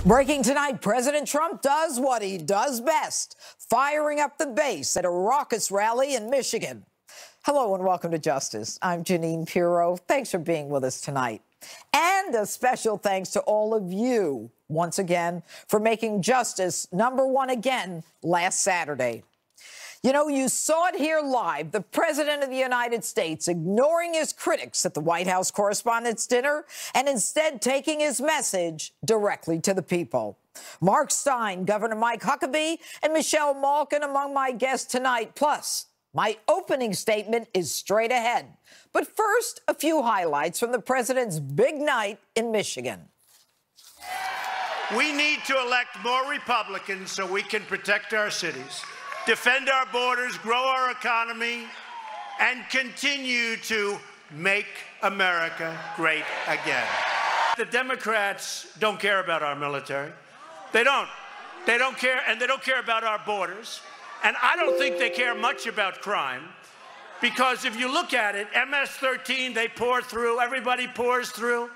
Breaking tonight, President Trump does what he does best, firing up the base at a raucous rally in Michigan. Hello and welcome to Justice. I'm Jeanine Pirro. Thanks for being with us tonight. And a special thanks to all of you, once again, for making Justice #1 again last Saturday. You know, you saw it here live, the President of the United States ignoring his critics at the White House Correspondents' Dinner and instead taking his message directly to the people. Mark Steyn, Governor Mike Huckabee, and Michelle Malkin among my guests tonight. Plus, my opening statement is straight ahead. But first, a few highlights from the President's big night in Michigan. We need to elect more Republicans so we can protect our cities, defend our borders, grow our economy, and continue to make America great again. The Democrats don't care about our military. They don't. They don't care, and they don't care about our borders. And I don't think they care much about crime, because if you look at it, MS-13, they pour through, everybody pours through,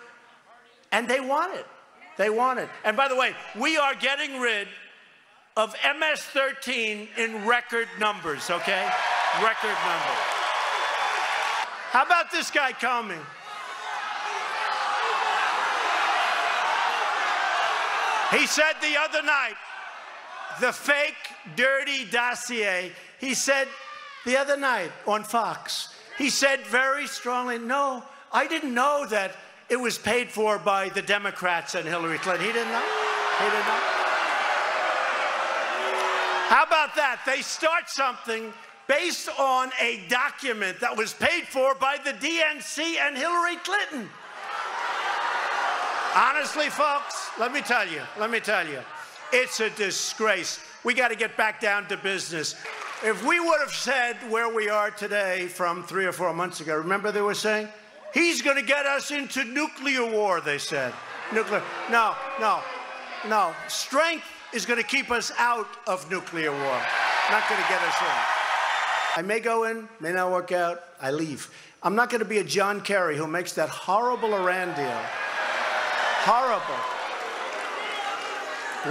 and they want it. They want it. And by the way, we are getting rid of MS-13 in record numbers, okay? Record numbers. How about this guy Comey? He said the other night, the fake, dirty dossier, he said the other night on Fox, he said very strongly, no, I didn't know that it was paid for by the Democrats and Hillary Clinton. He didn't know. He didn't know. How about that? They start something based on a document that was paid for by the DNC and Hillary Clinton. Honestly, folks, let me tell you, it's a disgrace. We got to get back down to business. If we would have said where we are today from 3 or 4 months ago, remember they were saying, he's going to get us into nuclear war, they said. Nuclear. No. Strength is going to keep us out of nuclear war, not going to get us in. I may go in, may not work out, I leave. I'm not going to be a John Kerry who makes that horrible Iran deal. Horrible.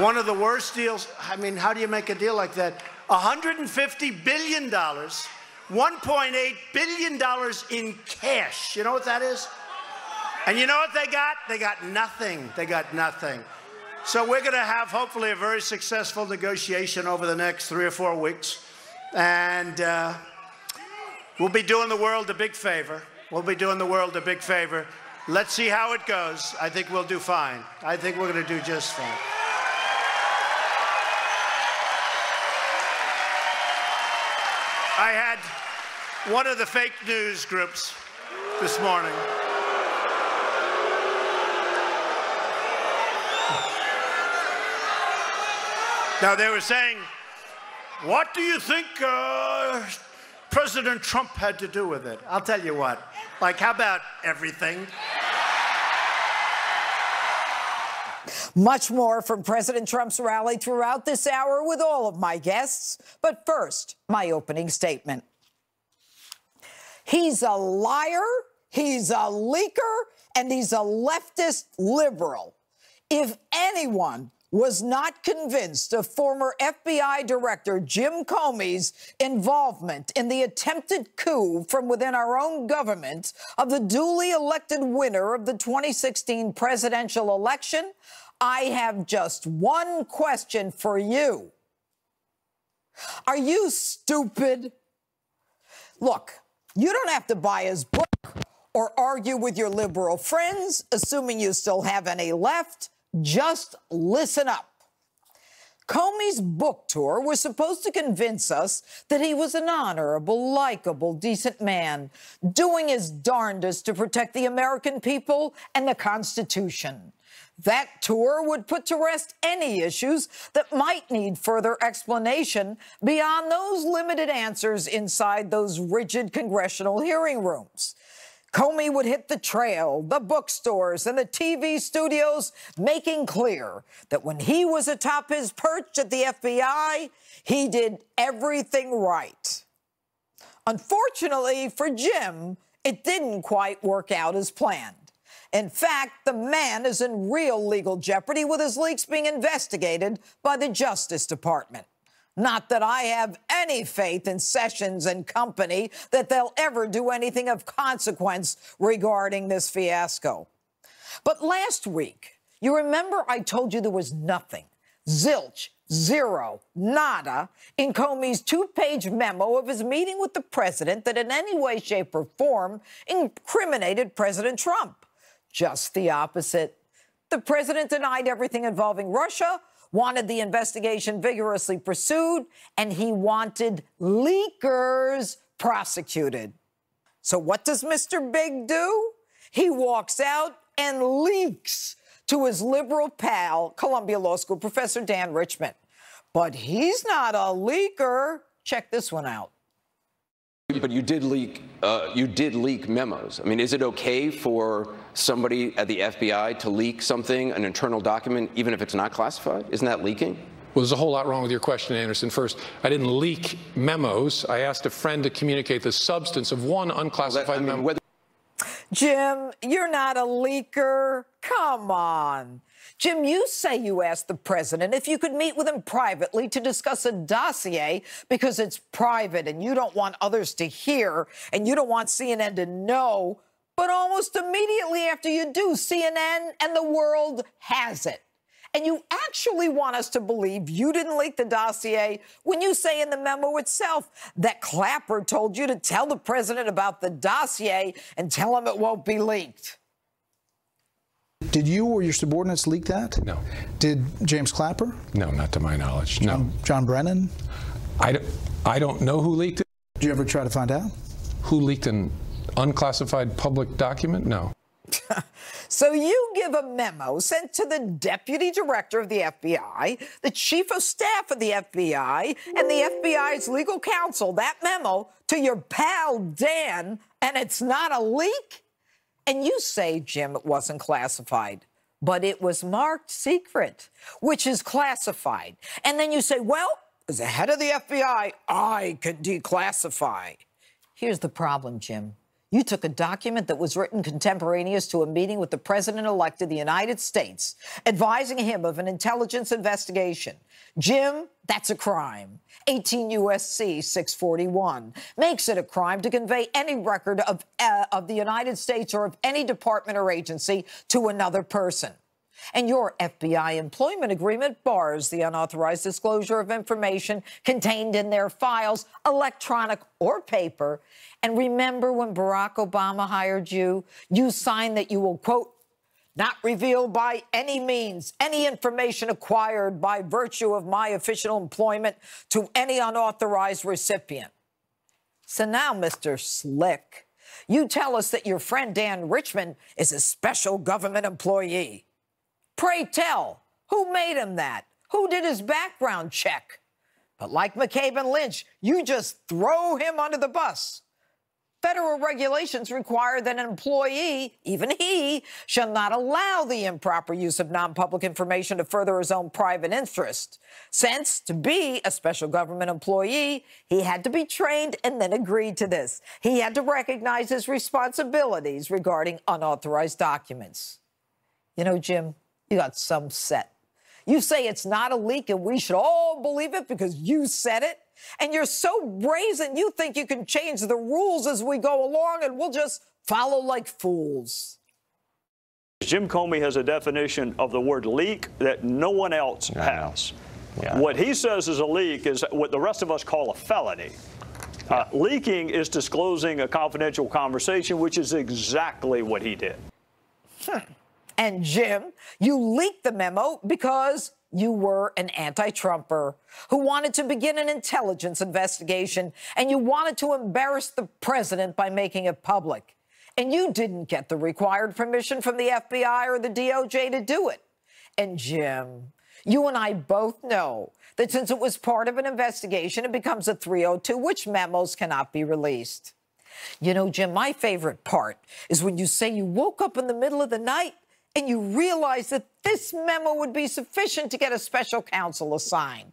One of the worst deals. I mean, how do you make a deal like that? $150 billion, $1.8 billion in cash. You know what that is? And you know what they got? They got nothing. They got nothing. So we're going to have, hopefully, a very successful negotiation over the next 3 or 4 weeks. And we'll be doing the world a big favor. We'll be doing the world a big favor. Let's see how it goes. I think we'll do fine. I think we're going to do just fine. I had one of the fake news groups this morning. Now, they were saying, what do you think President Trump had to do with it? I'll tell you what. Like, how about everything? Much more from President Trump's rally throughout this hour with all of my guests. But first, my opening statement. He's a liar, he's a leaker, and he's a leftist liberal. If anyone was not convinced of former FBI Director Jim Comey's involvement in the attempted coup from within our own government of the duly elected winner of the 2016 presidential election, I have just one question for you. Are you stupid? Look, you don't have to buy his book or argue with your liberal friends, assuming you still have any left. Just listen up. Comey's book tour was supposed to convince us that he was an honorable, likable, decent man, doing his darndest to protect the American people and the Constitution. That tour would put to rest any issues that might need further explanation beyond those limited answers inside those rigid congressional hearing rooms. Comey would hit the trail, the bookstores, and the TV studios, making clear that when he was atop his perch at the FBI, he did everything right. Unfortunately for Jim, it didn't quite work out as planned. In fact, the man is in real legal jeopardy with his leaks being investigated by the Justice Department. Not that I have any faith in Sessions and company that they'll ever do anything of consequence regarding this fiasco. But last week, you remember I told you there was nothing, zilch, zero, nada, in Comey's two-page memo of his meeting with the president that in any way, shape, or form incriminated President Trump. Just the opposite. The president denied everything involving Russia, wanted the investigation vigorously pursued, and he wanted leakers prosecuted. So what does Mr. Big do? He walks out and leaks to his liberal pal, Columbia Law School professor Dan Richman. But he's not a leaker. Check this one out. But you did leak memos. I mean, is it okay for somebody at the FBI to leak something, an internal document, even if it's not classified? Isn't that leaking? Well, there's a whole lot wrong with your question, Anderson. First, I didn't leak memos. I asked a friend to communicate the substance of one unclassified memo. Jim, you're not a leaker. Come on. Jim, you say you asked the president if you could meet with him privately to discuss a dossier because it's private and you don't want others to hear and you don't want CNN to know. But almost immediately after you do, CNN and the world has it. And you actually want us to believe you didn't leak the dossier when you say in the memo itself that Clapper told you to tell the president about the dossier and tell him it won't be leaked. Did you or your subordinates leak that? No. Did James Clapper? No, not to my knowledge. No. John Brennan? I don't know who leaked it. Did you ever try to find out? Who leaked an unclassified public document? No. So you give a memo sent to the deputy director of the FBI, the chief of staff of the FBI, and the FBI's legal counsel, that memo, to your pal Dan, and it's not a leak? And you say, Jim, it wasn't classified, but it was marked secret, which is classified. And then you say, well, as the head of the FBI, I can declassify. Here's the problem, Jim. You took a document that was written contemporaneous to a meeting with the president-elect of the United States, advising him of an intelligence investigation. Jim, that's a crime. 18 U.S.C. 641 makes it a crime to convey any record of the United States or of any department or agency to another person. And your FBI employment agreement bars the unauthorized disclosure of information contained in their files, electronic or paper. And remember when Barack Obama hired you, you signed that you will, quote, not reveal by any means any information acquired by virtue of my official employment to any unauthorized recipient. So now, Mr. Slick, you tell us that your friend Dan Richman is a special government employee. Pray tell, who made him that? Who did his background check? But like McCabe and Lynch, you just throw him under the bus. Federal regulations require that an employee, even he, shall not allow the improper use of non-public information to further his own private interest. Since, to be a special government employee, he had to be trained and then agreed to this. He had to recognize his responsibilities regarding unauthorized documents. You know, Jim, you got some set. You say it's not a leak and we should all believe it because you said it. And you're so brazen, you think you can change the rules as we go along and we'll just follow like fools. Jim Comey has a definition of the word leak that no one else has. Yeah. What he says is a leak is what the rest of us call a felony. Leaking is disclosing a confidential conversation, which is exactly what he did. And Jim, you leaked the memo because you were an anti-Trumper who wanted to begin an intelligence investigation, and you wanted to embarrass the president by making it public. And you didn't get the required permission from the FBI or the DOJ to do it. And Jim, you and I both know that since it was part of an investigation, it becomes a 302, which memos cannot be released. You know, Jim, my favorite part is when you say you woke up in the middle of the night and you realize that this memo would be sufficient to get a special counsel assigned.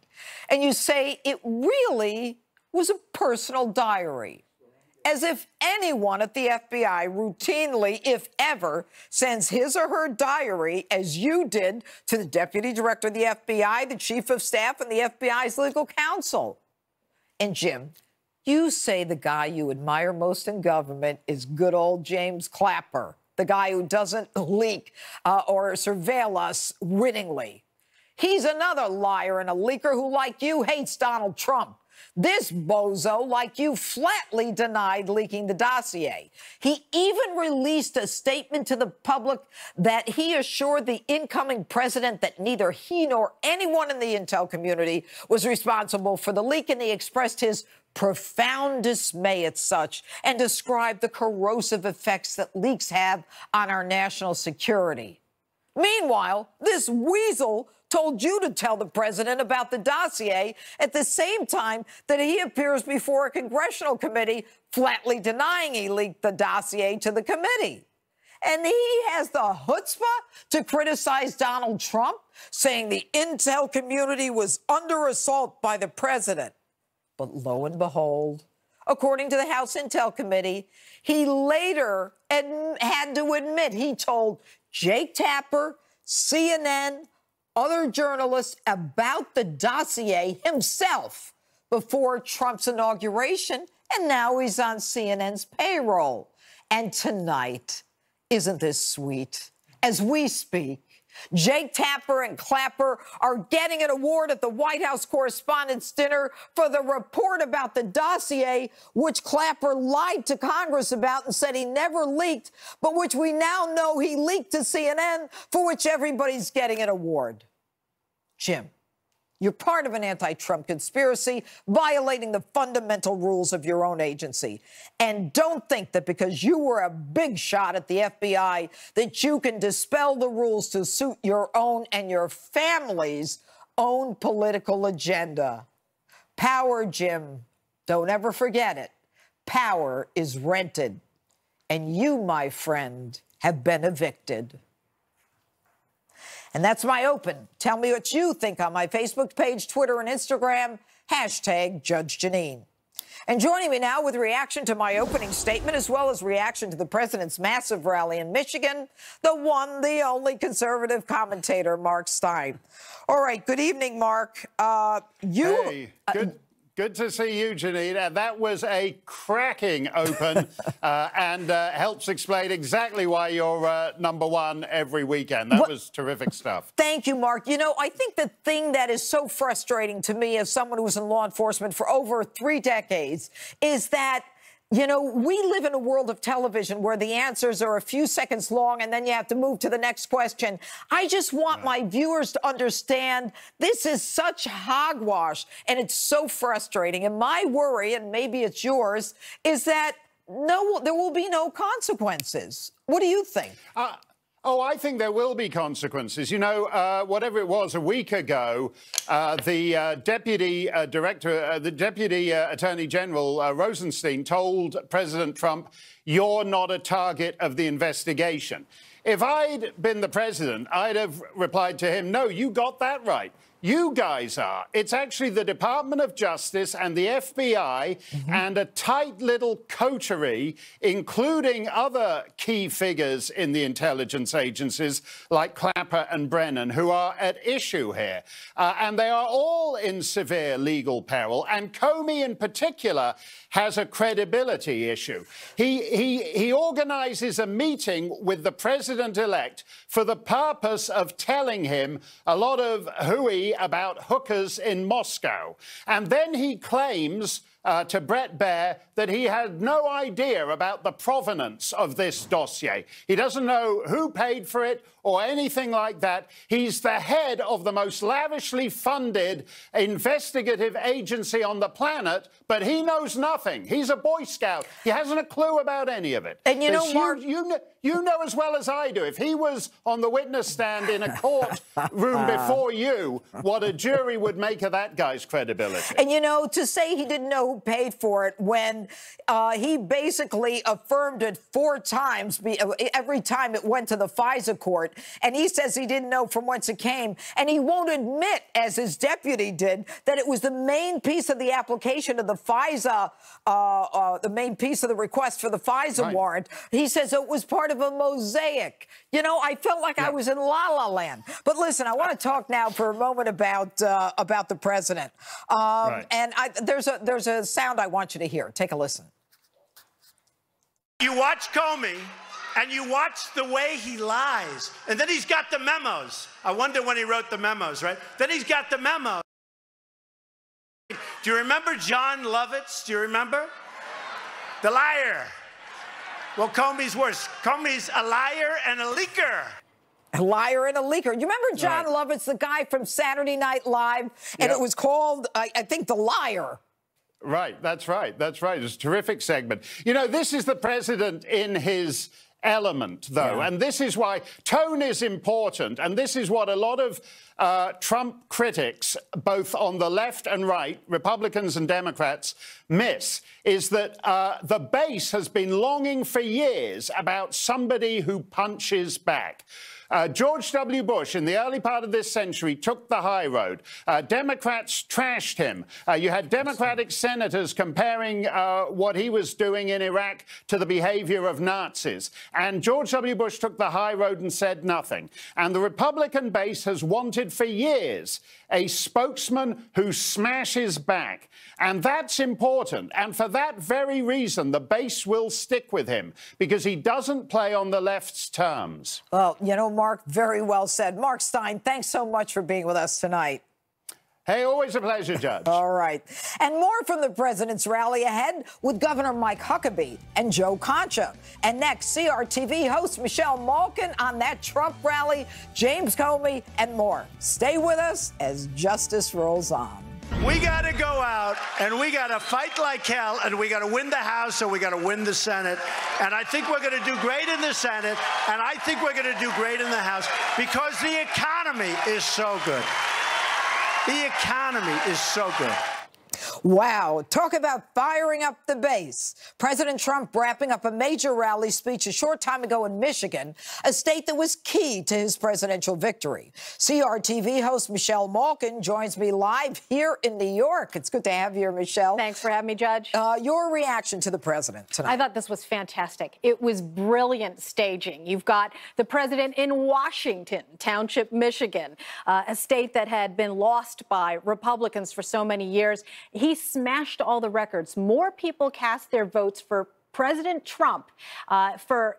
And you say it really was a personal diary. as if anyone at the FBI routinely, if ever, sends his or her diary, as you did, to the deputy director of the FBI, the chief of staff, and the FBI's legal counsel. And Jim, you say the guy you admire most in government is good old James Clapper, the guy who doesn't leak or surveil us wittingly. He's another liar and a leaker who, like you, hates Donald Trump. This bozo, like you, flatly denied leaking the dossier. He even released a statement to the public that he assured the incoming president that neither he nor anyone in the intel community was responsible for the leak, and he expressed his profound dismay at such and described the corrosive effects that leaks have on our national security. Meanwhile, this weasel told you to tell the president about the dossier at the same time that he appears before a congressional committee flatly denying he leaked the dossier to the committee. And he has the chutzpah to criticize Donald Trump, saying the intel community was under assault by the president. But lo and behold, according to the House Intel Committee, he later had to admit he told Jake Tapper, CNN, other journalists about the dossier himself before Trump's inauguration, and now he's on CNN's payroll. And tonight, isn't this sweet? As we speak, Jake Tapper and Clapper are getting an award at the White House Correspondents' Dinner for the report about the dossier, which Clapper lied to Congress about and said he never leaked, but which we now know he leaked to CNN, for which everybody's getting an award. Jim, you're part of an anti-Trump conspiracy, violating the fundamental rules of your own agency. And don't think that because you were a big shot at the FBI that you can dispel the rules to suit your own and your family's own political agenda. Power, Jim, don't ever forget it. Power is rented. And you, my friend, have been evicted. And that's my open. Tell me what you think on my Facebook page, Twitter, and Instagram, #JudgeJeanine. And joining me now with reaction to my opening statement, as well as reaction to the president's massive rally in Michigan, the one, the only conservative commentator, Mark Steyn. All right, good evening, Mark. Hey, good to see you, Janine. That was a cracking open and helps explain exactly why you're number one every weekend. That was terrific stuff. Thank you, Mark. You know, I think the thing that is so frustrating to me as someone who was in law enforcement for over 3 decades is that, you know, we live in a world of television where the answers are a few seconds long and then you have to move to the next question. I just want my viewers to understand this is such hogwash and it's so frustrating. And my worry, and maybe it's yours, is that there will be no consequences. What do you think? Oh, I think there will be consequences. You know, whatever it was a week ago, the deputy attorney general, Rosenstein, told President Trump, "You're not a target of the investigation." If I'd been the president, I'd have replied to him, "No, you got that right. You guys are. It's actually the Department of Justice and the FBI and a tight little coterie, including other key figures in the intelligence agencies like Clapper and Brennan, who are at issue here. And they are all in severe legal peril. And Comey in particular has a credibility issue. He organizes a meeting with the president-elect for the purpose of telling him a lot of hooey about hookers in Moscow. And then he claims to Bret Baier that he had no idea about the provenance of this dossier. He doesn't know who paid for it or anything like that. He's the head of the most lavishly funded investigative agency on the planet, but he knows nothing. He's a Boy Scout. He hasn't a clue about any of it. And you know, Mark, you know as well as I do, if he was on the witness stand in a court room before you, what a jury would make of that guy's credibility. And, you know, to say he didn't know who paid for it when he basically affirmed it 4 times every time it went to the FISA court. And he says he didn't know from whence it came. And he won't admit, as his deputy did, that it was the main piece of the application of the FISA, the main piece of the request for the FISA warrant. He says it was part of a mosaic. You know, I felt like I was in La La Land. But listen, I want to talk now for a moment about the president. And there's a sound I want you to hear. Take a listen. You watch Comey, and you watch the way he lies. And then he's got the memos. I wonder when he wrote the memos, right? Then he's got the memos. Do you remember John Lovitz? Do you remember? The liar. Well, Comey's worse. Comey's a liar and a leaker. A liar and a leaker. You remember John Lovitz, the guy from Saturday Night Live? And it was called, I think, The Liar. Right, that's right. That's right. It's a terrific segment. You know, this is the president in his element, though, and this is why tone is important, and this is what a lot of Trump critics, both on the left and right, Republicans and Democrats, miss, is that the base has been longing for years about somebody who punches back. George W. Bush, in the early part of this century, took the high road. Democrats trashed him. You had Democratic senators comparing what he was doing in Iraq to the behavior of Nazis. And George W. Bush took the high road and said nothing. And the Republican base has wanted for years a spokesman who smashes back. And that's important. And for that very reason, the base will stick with him, because he doesn't play on the left's terms. Well, you know, Mark, very well said. Mark Steyn, thanks so much for being with us tonight. Hey, always a pleasure, Judge. All right. And more from the president's rally ahead with Governor Mike Huckabee and Joe Concha. And next, CRTV host Michelle Malkin on that Trump rally, James Comey, and more. Stay with us as justice rolls on. We got to go out, and we got to fight like hell, and we got to win the House, and we got to win the Senate. And I think we're going to do great in the Senate, and I think we're going to do great in the House, because the economy is so good. The economy is so good. Wow. Talk about firing up the base. President Trump wrapping up a major rally speech a short time ago in Michigan, a state that was key to his presidential victory. CRTV host Michelle Malkin joins me live here in New York. It's good to have you here, Michelle. Thanks for having me, Judge. Your reaction to the president tonight? I thought this was fantastic. It was brilliant staging. You've got the president in Washington Township, Michigan, a state that had been lost by Republicans for so many years. He smashed all the records. More people cast their votes for President Trump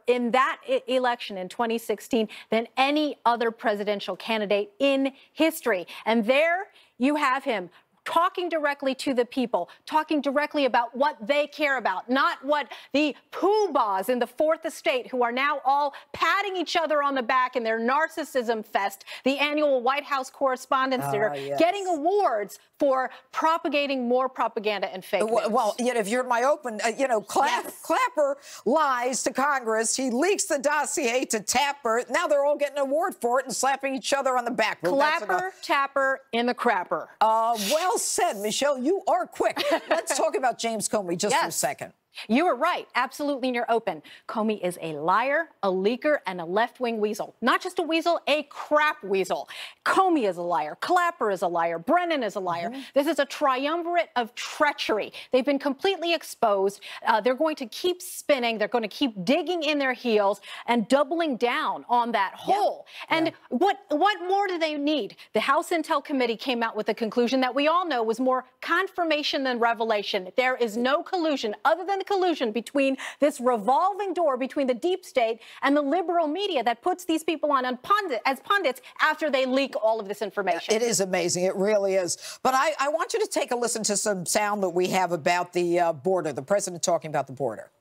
in that election in 2016 than any other presidential candidate in history. And there you have him talking directly to the people, talking directly about what they care about, not what the poobahs in the Fourth Estate, who are now all patting each other on the back in their narcissism fest, the annual White House correspondents that are getting awards for propagating more propaganda and fake news. Well, yet if you're my open, Clapper lies to Congress. He leaks the dossier to Tapper. Now they're all getting an award for it and slapping each other on the back. Well, Clapper, Tapper, in the crapper. Well said, Michelle. You are quick. Let's talk about James Comey just for a second. You were right. Absolutely, and you're open. Comey is a liar, a leaker, and a left-wing weasel. Not just a weasel, a crap weasel. Comey is a liar. Clapper is a liar. Brennan is a liar. This is a triumvirate of treachery. They've been completely exposed. They're going to keep spinning. They're going to keep digging in their heels and doubling down on that hole. And what more do they need? The House Intel Committee came out with a conclusion that we all know was more confirmation than revelation. There is no collusion other than the collusion between this revolving door between the deep state and the liberal media that puts these people on as pundits after they leak all of this information. It is amazing. It really is. But I want you to take a listen to some sound that we have about the border, the president talking about the border.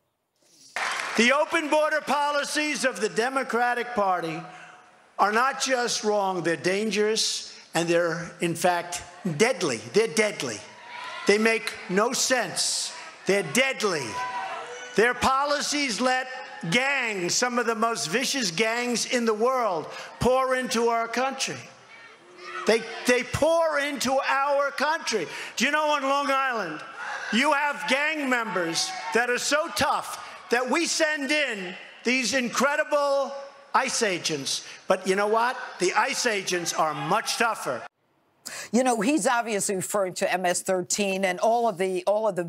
The open border policies of the Democratic Party are not just wrong, they're dangerous, and they're, in fact, deadly. They're deadly. They make no sense. They're deadly. Their policies let gangs, some of the most vicious gangs in the world, pour into our country. They pour into our country. Do you know on Long Island, You have gang members that are so tough that we send in these incredible ICE agents. But you know what? The ICE agents are much tougher. You know, he's obviously referring to MS-13 and all of the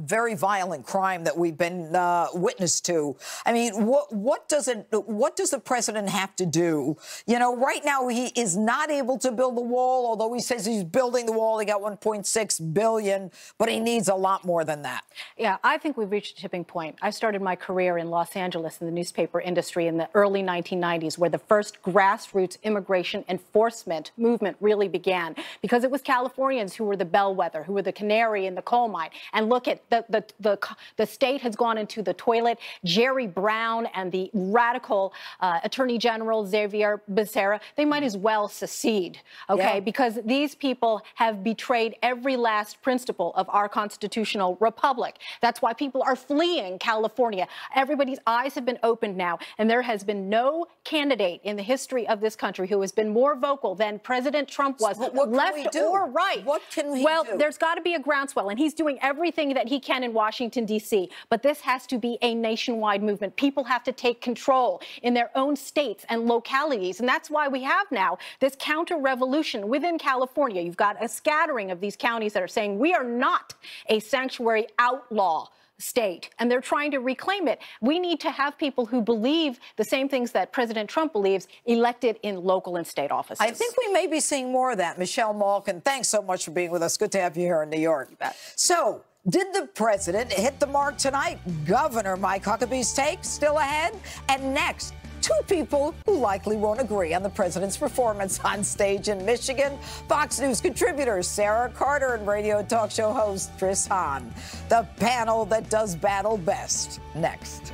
very violent crime that we've been witness to. I mean, what does the president have to do? You know, right now he is not able to build the wall, although he says he's building the wall. He got $1.6 billion, but he needs a lot more than that. Yeah, I think we've reached a tipping point. I started my career in Los Angeles in the newspaper industry in the early 1990s, where the first grassroots immigration enforcement movement really began, because it was Californians who were the bellwether, who were the canary in the coal mine. And look at the state has gone into the toilet. Jerry Brown and the radical Attorney General Xavier Becerra, they might as well secede, okay? Yeah. Because these people have betrayed every last principle of our constitutional republic. That's why people are fleeing California. Everybody's eyes have been opened now, and there has been no candidate in the history of this country who has been more vocal than President Trump was, left or right. What can we do? Well, there's got to be a groundswell, and he's doing everything that he can in Washington, D.C., but this has to be a nationwide movement. People have to take control in their own states and localities, and that's why we have now this counter-revolution within California. You've got a scattering of these counties that are saying we are not a sanctuary outlaw state, and they're trying to reclaim it. We need to have people who believe the same things that President Trump believes elected in local and state offices. I think we may be seeing more of that. Michelle Malkin, thanks so much for being with us. Good to have you here in New York. So, did the president hit the mark tonight? Governor Mike Huckabee's take still ahead. And next, two people who likely won't agree on the president's performance on stage in Michigan. Fox News contributors Sarah Carter and radio talk show host Chris Hahn. The panel that does battle best. Next.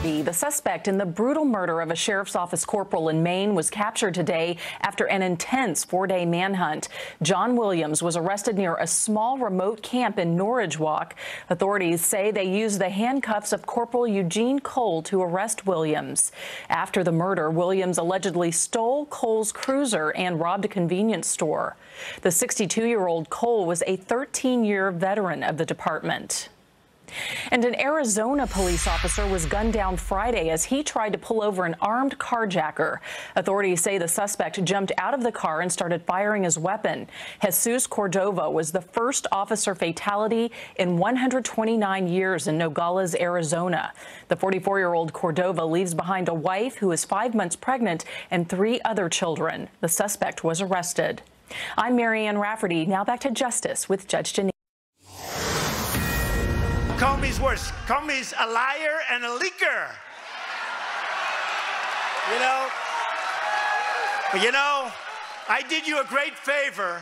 The suspect in the brutal murder of a sheriff's office corporal in Maine was captured today after an intense 4-day manhunt. John Williams was arrested near a small remote camp in Norridge Walk. Authorities say they used the handcuffs of Corporal Eugene Cole to arrest Williams. After the murder, Williams allegedly stole Cole's cruiser and robbed a convenience store. The 62-year-old Cole was a 13-year veteran of the department. And an Arizona police officer was gunned down Friday as he tried to pull over an armed carjacker. Authorities say the suspect jumped out of the car and started firing his weapon. Jesus Cordova was the first officer fatality in 129 years in Nogales, Arizona. The 44-year-old Cordova leaves behind a wife who is 5 months pregnant and 3 other children. The suspect was arrested. I'm Marianne Rafferty. Now back to Justice with Judge Janine. Comey's worse. Comey's a liar and a leaker. You know, I did you a great favor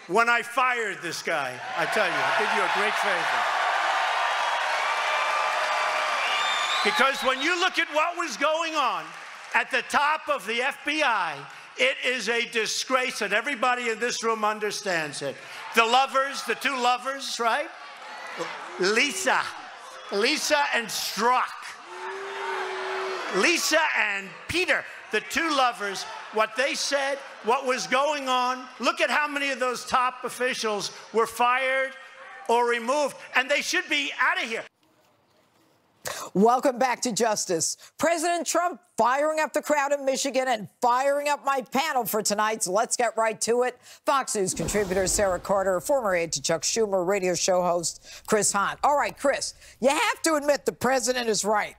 when I fired this guy. I tell you, I did you a great favor. Because when you look at what was going on at the top of the FBI, it is a disgrace, and everybody in this room understands it. The lovers, the 2 lovers, right? Lisa and Strzok. Lisa and Peter, the 2 lovers, what they said, what was going on. Look at how many of those top officials were fired or removed, and they should be out of here. Welcome back to Justice. President Trump firing up the crowd in Michigan and firing up my panel for tonight. So let's get right to it. Fox News contributor Sarah Carter, former aide to Chuck Schumer, radio show host Chris Hahn. All right, Chris, you have to admit the president is right.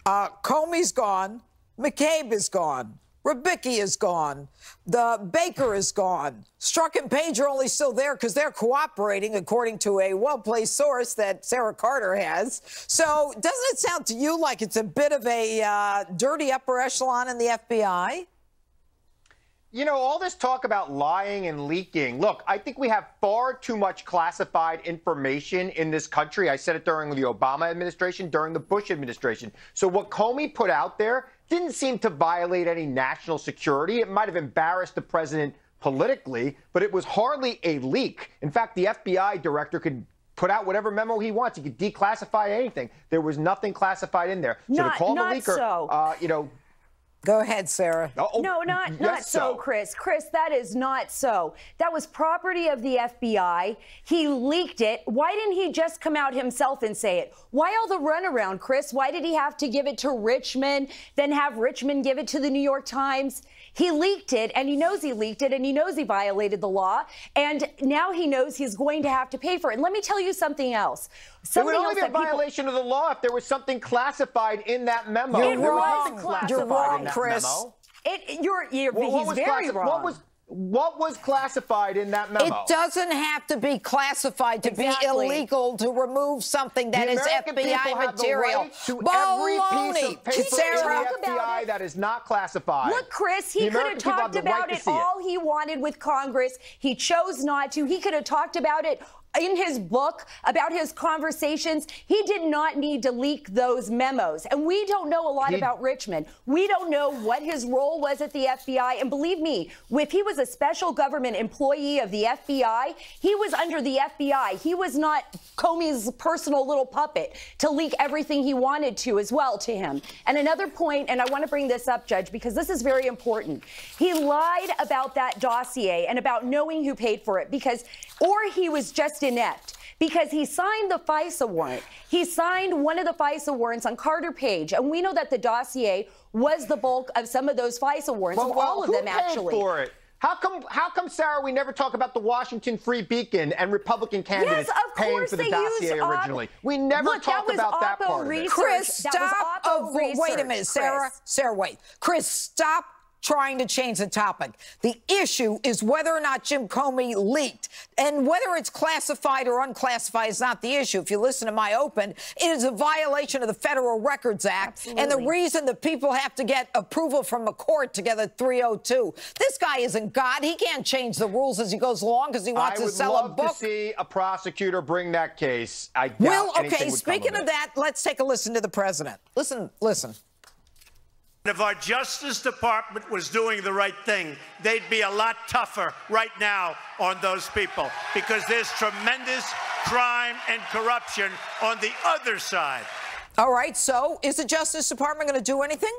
Comey's gone. McCabe is gone. Rybicki is gone. The Baker is gone. Strzok and Page are only still there because they're cooperating, according to a well-placed source that Sarah Carter has. So doesn't it sound to you like it's a bit of a dirty upper echelon in the FBI? You know, all this talk about lying and leaking. Look, I think we have far too much classified information in this country. I said it during the Obama administration, during the Bush administration. So what Comey put out there didn't seem to violate any national security. It might have embarrassed the president politically, but it was hardly a leak. In fact, the FBI director could put out whatever memo he wants. He could declassify anything. There was nothing classified in there. So to call the leaker, you know, Go ahead, Sarah. No, not so, Chris. Chris, that is not so. That was property of the FBI. He leaked it. Why didn't he just come out himself and say it? Why all the runaround, Chris? Why did he have to give it to Richmond, then have Richmond give it to the New York Times? He leaked it, and he knows he leaked it, and he knows he violated the law, and now he knows he's going to have to pay for it. And let me tell you something else. It would only be a violation of the law if there was something classified in that memo. You're wrong, Chris. He's very wrong. What was classified in that memo? It doesn't have to be classified to be illegal to remove something that is FBI material. Every piece of paper Sarah, in the FBI that is not classified. Look, Chris, he could have talked about it all he wanted with Congress. He chose not to. He could have talked about it in his book about his conversations. He did not need to leak those memos. And we don't know a lot about Richmond. We don't know what his role was at the FBI. And believe me, if he was a special government employee of the FBI, he was under the FBI. He was not Comey's personal little puppet to leak everything he wanted to as well to him. And another point, and I want to bring this up, Judge, because this is very important. He lied about that dossier and about knowing who paid for it or he was just inept because he signed the FISA warrant. He signed one of the FISA warrants on Carter Page, and we know that the dossier was the bulk of some of those FISA warrants, all of them actually. Who paid for it? How come, Sarah, we never talk about the Washington Free Beacon and Republican candidates paying for the dossier originally? We never talked about that part of it. Chris, stop. Wait a minute, Sarah. Sarah, wait. Chris, stop trying to change the topic. The issue is whether or not Jim Comey leaked. And whether it's classified or unclassified is not the issue. If you listen to my open, it is a violation of the Federal Records Act. Absolutely. And the reason that people have to get approval from a court to get a 302. This guy isn't God. He can't change the rules as he goes along because he wants to sell a book. I would love to see a prosecutor bring that case. I doubt anything would speaking come of that, let's take a listen to the president. Listen. If our Justice Department was doing the right thing, they'd be a lot tougher right now on those people because there's tremendous crime and corruption on the other side. All right. So is the Justice Department going to do anything?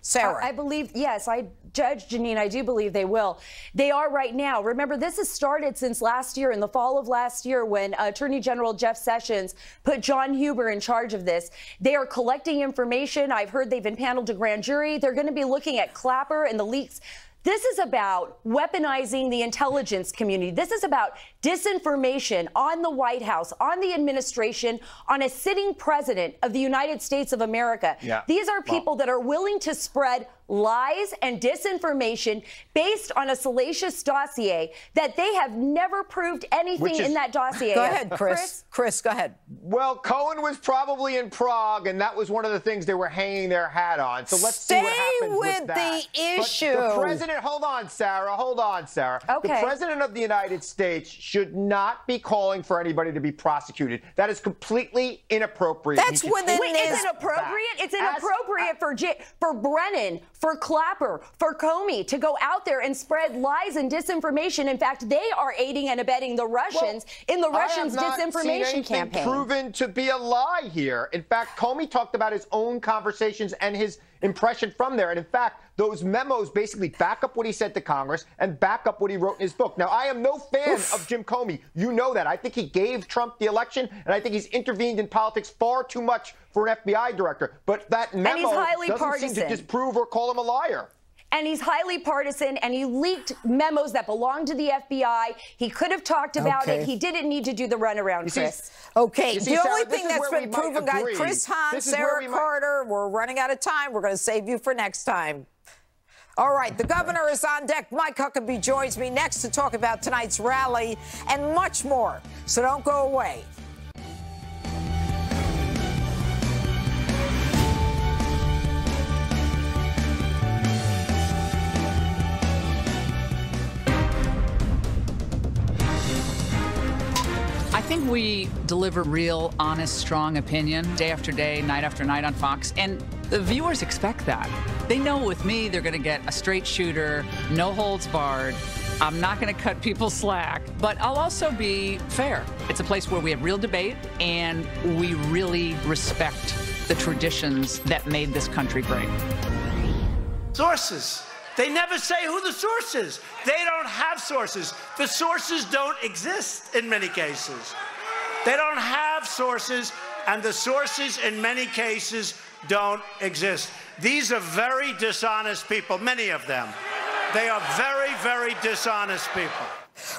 Sarah. I believe, yes, Judge Janine, I do believe they will. They are right now. Remember, this has started since last year, in the fall of last year, when Attorney General Jeff Sessions put John Huber in charge of this. They are collecting information. I've heard they've impaneled a grand jury. They're going to be looking at Clapper and the leaks. This is about weaponizing the intelligence community. This is about disinformation on the White House, on the administration, on a sitting president of the United States of America. Yeah. These are people that are willing to spread lies and disinformation based on a salacious dossier that they have never proved anything in that dossier. Go ahead, Chris. Chris, go ahead. Well, Cohen was probably in Prague, and that was one of the things they were hanging their hat on. So let's see what happens with that. Stay with the issue. But the president, hold on, Sarah. Okay. The president of the United States should not be calling for anybody to be prosecuted. That is completely inappropriate. That's within this. Is it appropriate? It's inappropriate for Brennan, for Clapper, for Comey to go out there and spread lies and disinformation. In fact, they are aiding and abetting the Russians in the Russians' disinformation campaign. Proven to be a lie here. In fact, Comey talked about his own conversations and his impression from there. And in fact, those memos basically back up what he said to Congress and back up what he wrote in his book. Now, I am no fan of Jim Comey. You know that. I think he gave Trump the election, and I think he's intervened in politics far too much for an FBI director. But that memo doesn't seem to disprove or call him a liar. And he's highly partisan, and he leaked memos that belong to the FBI. He could have talked about it. He didn't need to do the runaround, Chris. The only thing that's been proven, guys, Chris Hahn, Sarah Carter, we're running out of time. We're going to save you for next time. All right, the governor is on deck. Mike Huckabee joins me next to talk about tonight's rally and much more. So don't go away. I think we deliver real, honest, strong opinion day after day, night after night on Fox, and the viewers expect that. They know with me they're going to get a straight shooter, no holds barred. I'm not going to cut people slack, but I'll also be fair. It's a place where we have real debate, and we really respect the traditions that made this country great. Sources. They never say who the source is. They don't have sources. The sources don't exist in many cases. They don't have sources, and the sources in many cases don't exist. These are very dishonest people, many of them. They are very, very dishonest people.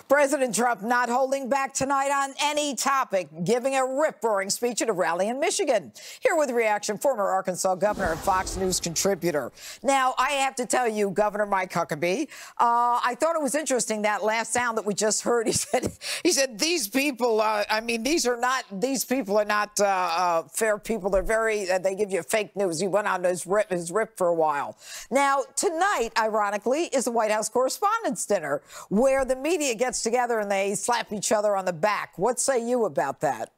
President Trump not holding back tonight on any topic, giving a rip-roaring speech at a rally in Michigan. Here with reaction, former Arkansas governor and Fox News contributor. Now, I have to tell you, Governor Mike Huckabee, I thought it was interesting, that last sound that we just heard. He said these people, these people are not fair people. They're very, they give you fake news. He went on his rip for a while. Now, tonight, ironically, is the White House Correspondents' Dinner, where the media gets together and they slap each other on the back. What say you about that?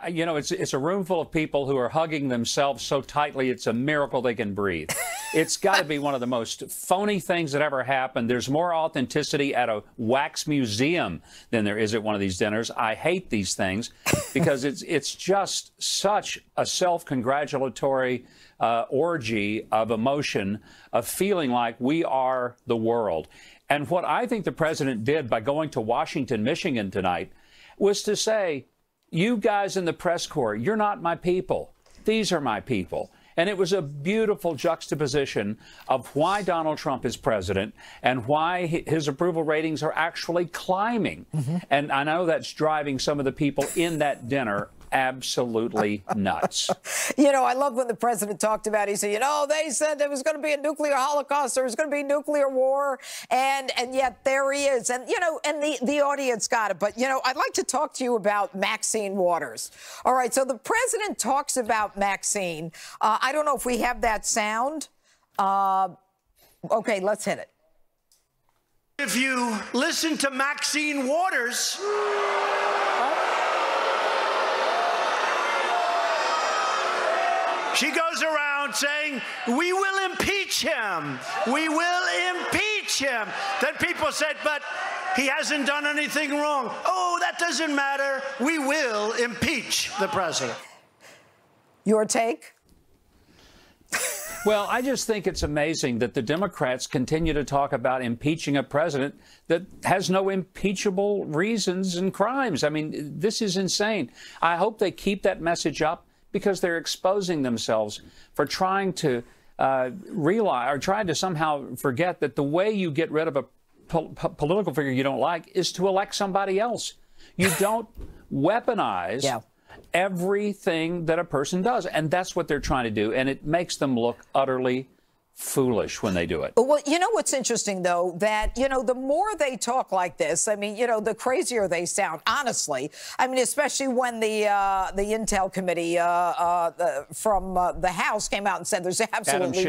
You know, it's a room full of people who are hugging themselves so tightly it's a miracle they can breathe. It's got to be one of the most phony things that ever happened. There's more authenticity at a wax museum than there is at one of these dinners. I hate these things because it's just such a self-congratulatory orgy of emotion, of feeling like we are the world. And what I think the president did by going to Washington, Michigan tonight was to say, you guys in the press corps, you're not my people. These are my people. And it was a beautiful juxtaposition of why Donald Trump is president and why his approval ratings are actually climbing. And I know that's driving some of the people in that dinner absolutely nuts. You know, I love when the president talked about it. He said, you know, they said there was going to be a nuclear holocaust, there was going to be nuclear war, and yet there he is. And, you know, and the audience got it. But, you know, I'd like to talk to you about Maxine Waters. All right, so the president talks about Maxine. I don't know if we have that sound. Okay, let's hit it. If you listen to Maxine Waters, she goes around saying, we will impeach him. We will impeach him. Then people said, but he hasn't done anything wrong. Oh, that doesn't matter. We will impeach the president. Your take? Well, I just think it's amazing that the Democrats continue to talk about impeaching a president that has no impeachable reasons and crimes. I mean, this is insane. I hope they keep that message up, because they're exposing themselves for trying to realize or trying to somehow forget that the way you get rid of a political figure you don't like is to elect somebody else. You don't weaponize everything that a person does. And that's what they're trying to do. And it makes them look utterly foolish when they do it. Well, you know what's interesting, though, that, you know, the more they talk like this, I mean, you know, the crazier they sound, honestly. I mean, especially when the Intel Committee from the House came out and said there's absolutely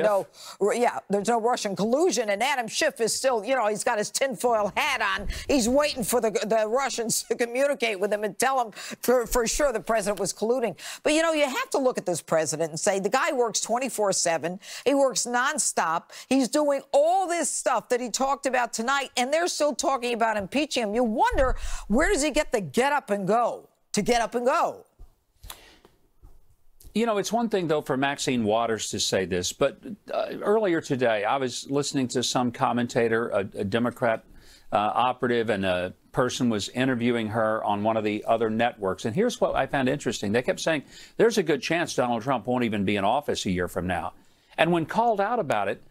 there's no Russian collusion. And Adam Schiff is still, you know, he's got his tinfoil hat on. He's waiting for the Russians to communicate with him and tell him for sure the president was colluding. But, you know, you have to look at this president and say the guy works 24/7. He works nonstop. He's doing all this stuff that he talked about tonight, and they're still talking about impeaching him. You wonder, where does he get the get up and go to get up and go? You know, it's one thing, though, for Maxine Waters to say this, but earlier today, I was listening to some commentator, a Democrat operative, and a person was interviewing her on one of the other networks. And here's what I found interesting. They kept saying, there's a good chance Donald Trump won't even be in office a year from now. And when called out about it,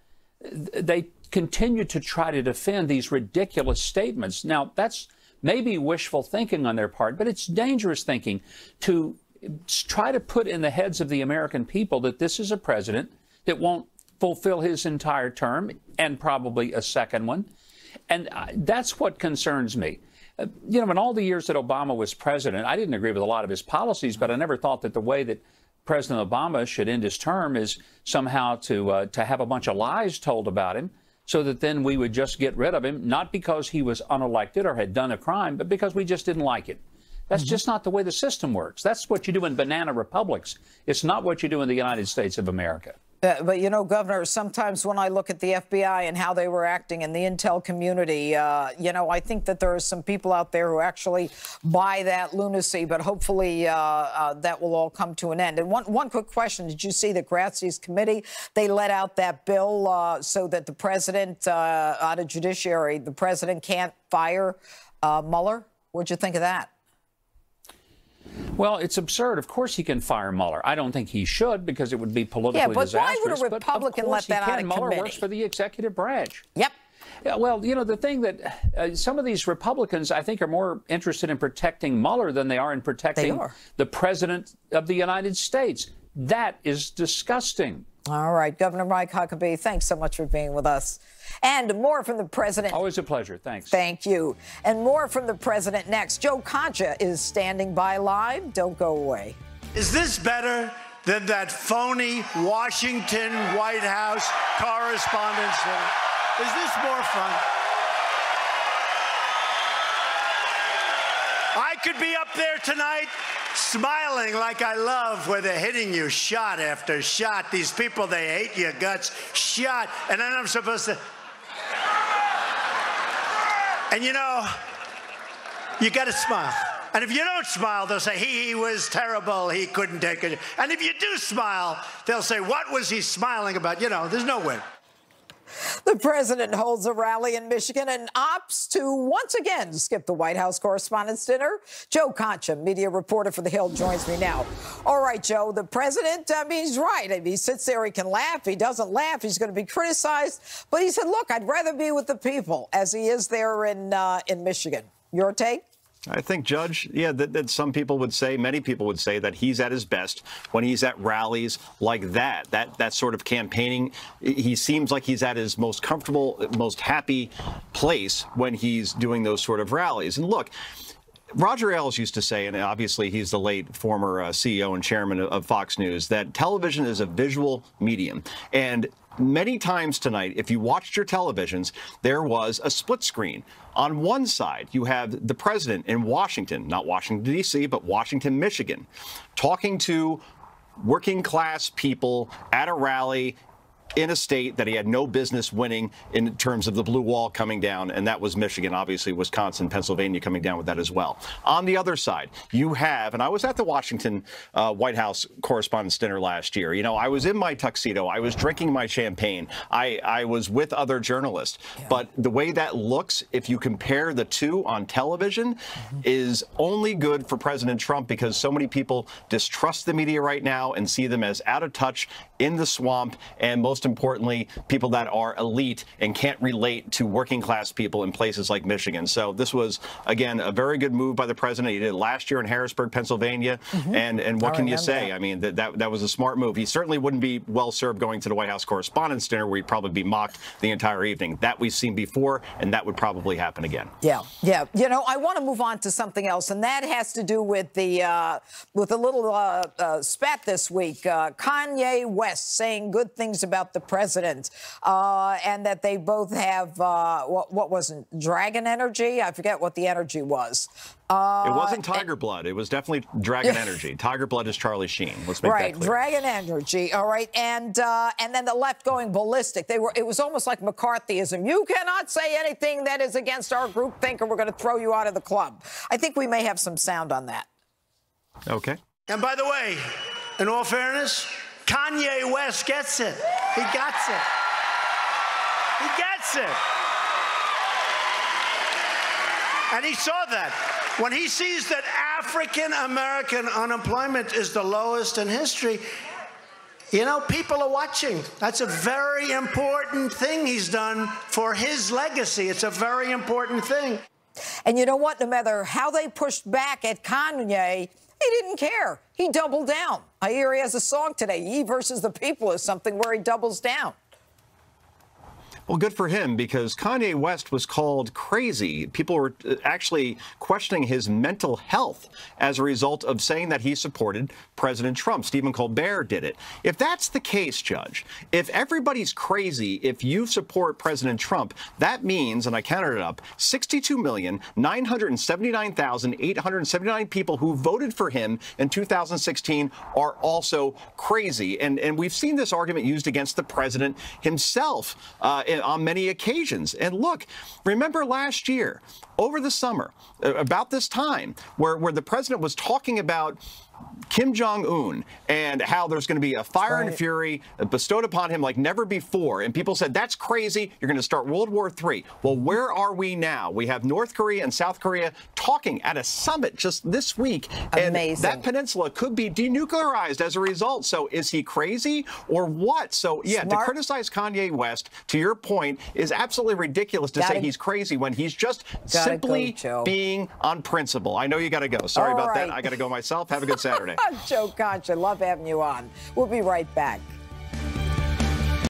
they continue to try to defend these ridiculous statements. Now, that's maybe wishful thinking on their part, but it's dangerous thinking to try to put in the heads of the American people that this is a president that won't fulfill his entire term and probably a second one. And that's what concerns me. You know, in all the years that Obama was president, I didn't agree with a lot of his policies, but I never thought that the way that President Obama should end his term is somehow to have a bunch of lies told about him so that then we would just get rid of him, not because he was unelected or had done a crime, but because we just didn't like it. That's just not the way the system works. That's what you do in banana republics. It's not what you do in the United States of America. But, you know, Governor, sometimes when I look at the FBI and how they were acting in the intel community, you know, I think that there are some people out there who actually buy that lunacy, but hopefully that will all come to an end. And one quick question. Did you see the Grazie's committee? They let out that bill so that the president, out of judiciary, the president can't fire Mueller. What'd you think of that? Well, it's absurd. Of course he can fire Mueller. I don't think he should because it would be politically disastrous. Yeah, but why would a Republican let that out of committee? Mueller works for the executive branch. Yep. Yeah, well, you know, the thing that some of these Republicans, I think, are more interested in protecting Mueller than they are in protecting the President of the United States. That is disgusting. All right, Governor Mike Huckabee, thanks so much for being with us. And more from the president. Always a pleasure. Thanks. Thank you. And more from the president next. Joe Concha is standing by live. Don't go away. Is this better than that phony Washington White House Correspondents' Dinner? Is this more fun? I could be up there tonight smiling like I love where they're hitting you shot after shot. These people, they hate your guts. Shot. And then I'm supposed to... And you know, you got to smile. And if you don't smile, they'll say, he was terrible, he couldn't take it. And if you do smile, they'll say, what was he smiling about? You know, there's no win. The president holds a rally in Michigan and opts to once again skip the White House Correspondents' Dinner. Joe Concha, media reporter for The Hill, joins me now. All right, Joe, the president, I mean, he's right. I mean, he sits there, he can laugh. He doesn't laugh, he's going to be criticized. But he said, look, I'd rather be with the people, as he is there in Michigan. Your take? I think, Judge, yeah, that some people would say, many people would say that he's at his best when he's at rallies like that. That sort of campaigning, he seems like he's at his most comfortable, most happy place when he's doing those sort of rallies. And look, Roger Ailes used to say, and obviously he's the late former CEO and chairman of Fox News, that television is a visual medium. And many times tonight, if you watched your televisions, there was a split screen. On one side, you have the president in Washington, not Washington, D.C., but Washington, Michigan, talking to working class people at a rally in a state that he had no business winning in terms of the blue wall coming down, and that was Michigan, obviously Wisconsin, Pennsylvania coming down with that as well. On the other side, you have, and I was at the Washington White House Correspondents' Dinner last year. You know, I was in my tuxedo, I was drinking my champagne, I was with other journalists, but the way that looks, if you compare the two on television, is only good for President Trump because so many people distrust the media right now and see them as out of touch, in the swamp, and most importantly, people that are elite and can't relate to working class people in places like Michigan. So this was, again, a very good move by the president. He did it last year in Harrisburg, Pennsylvania. And what can you say? I mean, that was a smart move. He certainly wouldn't be well served going to the White House Correspondents' Dinner where he'd probably be mocked the entire evening. That we've seen before, and that would probably happen again. Yeah. You know, I want to move on to something else, and that has to do with the little spat this week. Kanye West saying good things about the president, and that they both have, what was it, dragon energy? I forget what the energy was. It wasn't Tiger Blood. It was definitely Dragon Energy. Tiger Blood is Charlie Sheen. Let's make that clear. Dragon Energy. All right, and then the left going ballistic. It was almost like McCarthyism. You cannot say anything that is against our groupthink, or we're going to throw you out of the club. I think we may have some sound on that. Okay. And by the way, in all fairness, Kanye West gets it. He gets it. He gets it. And he saw that. When he sees that African-American unemployment is the lowest in history, you know, people are watching. That's a very important thing he's done for his legacy. It's a very important thing. And you know what? No matter how they pushed back at Kanye, he didn't care. He doubled down. I hear he has a song today, Ye versus the People, is something where he doubles down. Well, good for him, because Kanye West was called crazy. People were actually questioning his mental health as a result of saying that he supported President Trump. Stephen Colbert did it. If that's the case, Judge, if everybody's crazy, if you support President Trump, that means, and I counted it up, 62,979,879 people who voted for him in 2016 are also crazy. And we've seen this argument used against the president himself on many occasions. And look, remember last year, over the summer, about this time, where the president was talking about Kim Jong-un and how there's going to be a fire and fury bestowed upon him like never before. And people said, that's crazy. You're going to start World War III. Well, where are we now? We have North Korea and South Korea talking at a summit just this week. Amazing. And that peninsula could be denuclearized as a result. So is he crazy or what? So, yeah, to criticize Kanye West, to your point, is absolutely ridiculous to say he's crazy when he's just simply being on principle. I know you got to go. Sorry about that. I got to go myself. Have a good Saturday. Joe Concha, love having you on. We'll be right back.